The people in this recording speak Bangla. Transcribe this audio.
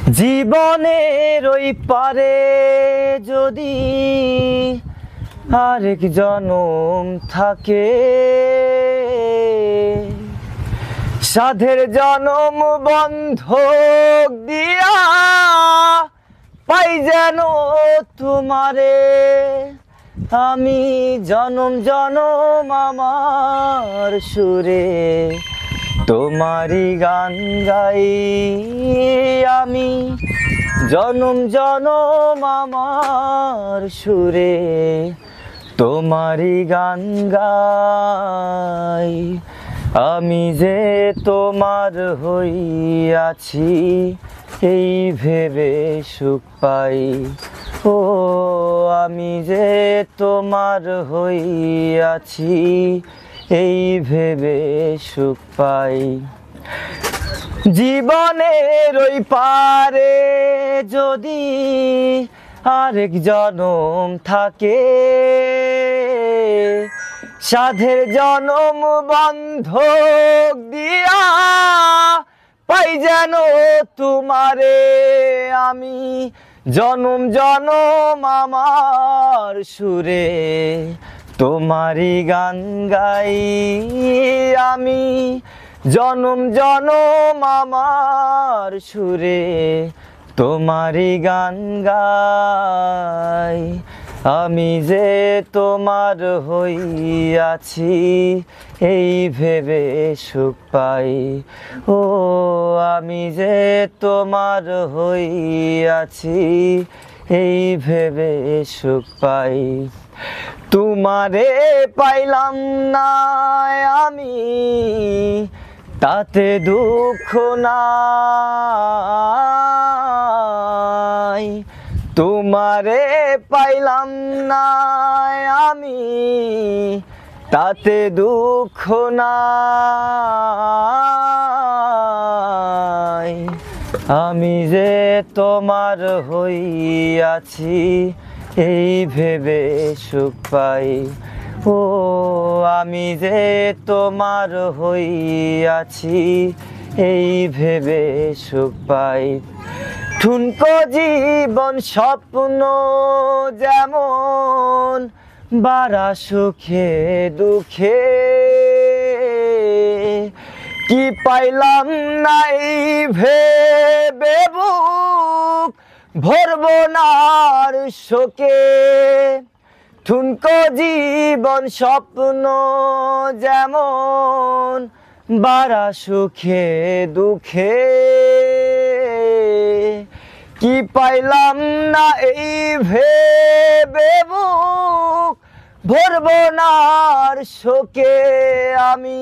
জীবনের ওই পারে যদি আরেক জনম থাকে, সাধের জনম বন্ধক দিয়া পাই যেন তোমারে। আমি জনম জনম আমার সুরে তোমারই গান গাই। আমি জনম জনম আমার সুরে তোমারই গান গাই। আমি যে তোমার হইয়াছি এই ভেবে সুখ পাই। ও আমি যে তোমার হইয়াছি এই ভেবে সুখ পাই। জীবনের ওই পারে যদি আরেক জনম থাকে, সাধের জনম বন্ধক দিয়া পাই যেন তোমারে। আমি জনম জনম আমার সুরে তোমারই গান গাই। আমি জনম জনম আমার সুরে তোমারই গান গাই। আমি যে তোমার হইয়াছি এই ভেবে সুখ পাই। ও আমি যে তোমার হইয়াছি এই ভেবে সুখ পাই। তোমারে পাইলাম না আমি তাতে দুঃখ নাই। তোমারে পাইলাম না আমি তাতে দুঃখ নাই। আমি যে তোমার হইয়াছি এই ভেবে সুখ পাই। ও আমি যে তোমার হইয়াছি এই ভেবে সুখ পাই। ঠুনকো জীবন স্বপ্ন যেমন বাড়া সুখে দুঃখে, কি পাইলাম নাই ভেবে বুক ভরবো না আর শোকে। ঠুনকো জীবন স্বপ্ন যেমন বাড়া সুখে দুঃখে, কি পাইলাম না এই ভেবে বুক ভরবো না আর শোকে। আমি